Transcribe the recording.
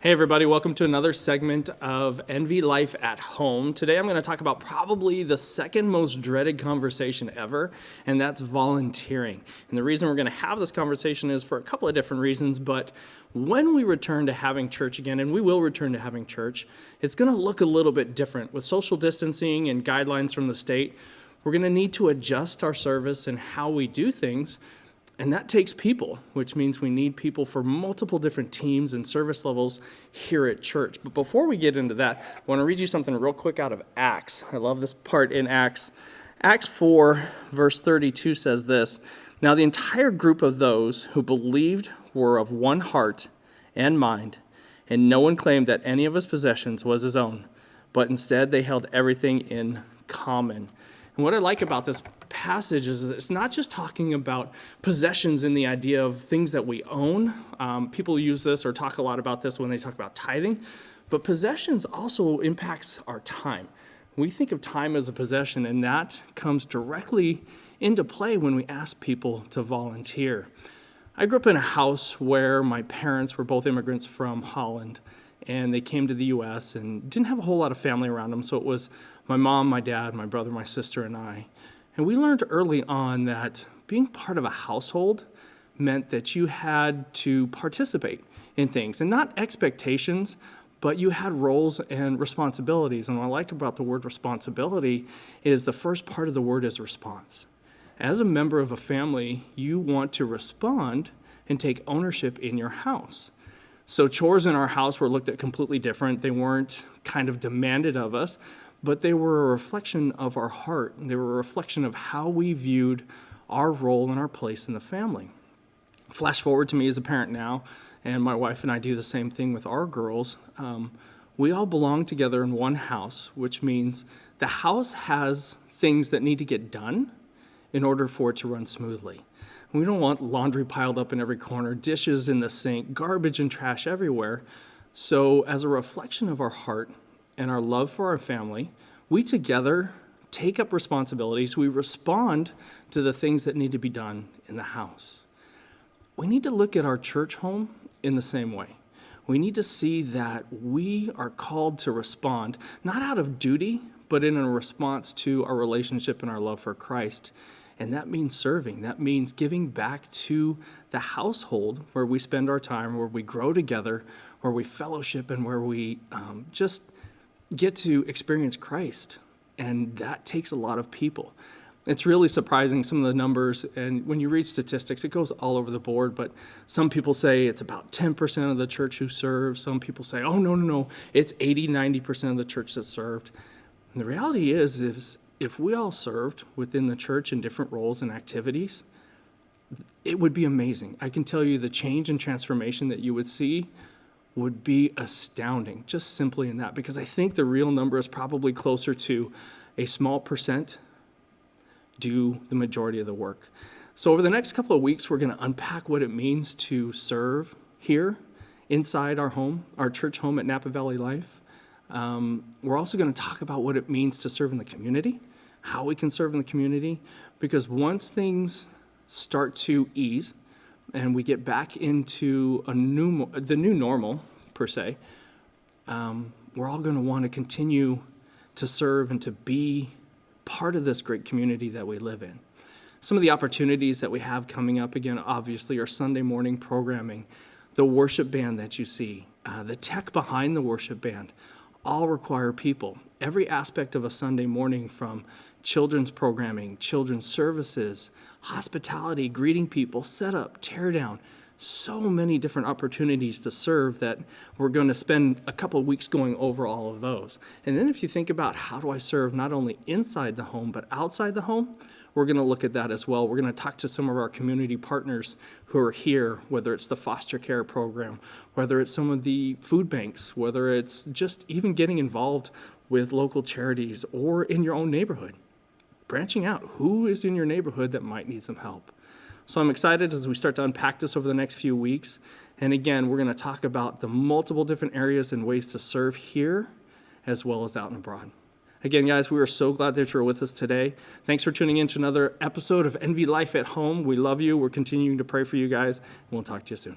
Hey everybody, welcome to another segment of NVLIFE at Home. Today I'm going to talk about probably the second most dreaded conversation ever, and that's volunteering. And the reason we're going to have this conversation is for a couple of different reasons, but when we return to having church again, and we will return to having church, it's going to look a little bit different. With social distancing and guidelines from the state, we're going to need to adjust our service and how we do things. And that takes people, which means we need people for multiple different teams and service levels here at church. But before we get into that, I want to read you something real quick out of Acts. I love this part in Acts. Acts 4, verse 32 says this: "Now the entire group of those who believed were of one heart and mind, and no one claimed that any of his possessions was his own, but instead they held everything in common." And what I like about this passage is it's not just talking about possessions in the idea of things that we own. People use this or talk a lot about this when they talk about tithing, but possessions also impacts our time. We think of time as a possession, and that comes directly into play when we ask people to volunteer. I grew up in a house where my parents were both immigrants from Holland, and they came to the U.S. and didn't have a whole lot of family around them, so it was my mom, my dad, my brother, my sister, and I. And we learned early on that being part of a household meant that you had to participate in things, and not expectations, but you had roles and responsibilities. And what I like about the word responsibility is the first part of the word is response. As a member of a family, you want to respond and take ownership in your house. So chores in our house were looked at completely different. They weren't kind of demanded of us, but they were a reflection of our heart. They were a reflection of how we viewed our role and our place in the family. Flash forward to me as a parent now, and my wife and I do the same thing with our girls. We all belong together in one house, which means the house has things that need to get done in order for it to run smoothly. We don't want laundry piled up in every corner, dishes in the sink, garbage and trash everywhere. So as a reflection of our heart and our love for our family, we together take up responsibilities. We respond to the things that need to be done in the house. We need to look at our church home in the same way. We need to see that we are called to respond, not out of duty, but in a response to our relationship and our love for Christ. And that means serving. That means giving back to the household where we spend our time, where we grow together, where we fellowship, and where we just get to experience Christ. And that takes a lot of people. It's really surprising, some of the numbers, and when you read statistics, it goes all over the board, but some people say it's about 10% of the church who serves. Some people say, oh, no, it's 80, 90% of the church that served. And the reality is if we all served within the church in different roles and activities, it would be amazing. I can tell you the change and transformation that you would see would be astounding, just simply in that, because I think the real number is probably closer to a small percent do the majority of the work. So over the next couple of weeks, we're going to unpack what it means to serve here inside our home, our church home at Napa Valley Life. We're also going to talk about what it means to serve in the community, how we can serve in the community, because once things start to ease and we get back into the new normal, per se, we're all going to want to continue to serve and to be part of this great community that we live in. Some of the opportunities that we have coming up, again, obviously, are Sunday morning programming, the worship band that you see, the tech behind the worship band, all require people. Every aspect of a Sunday morning, from children's programming, children's services, hospitality, greeting people, setup, tear down, so many different opportunities to serve that we're going to spend a couple of weeks going over all of those. And then if you think about how do I serve not only inside the home, but outside the home, we're going to look at that as well. We're going to talk to some of our community partners who are here, whether it's the foster care program, whether it's some of the food banks, whether it's just even getting involved with local charities or in your own neighborhood. Branching out, who is in your neighborhood that might need some help? So I'm excited as we start to unpack this over the next few weeks. And again, we're going to talk about the multiple different areas and ways to serve here as well as out and abroad. Again, guys, we are so glad that you're with us today. Thanks for tuning in to another episode of NV Life at Home. We love you. We're continuing to pray for you guys. And we'll talk to you soon.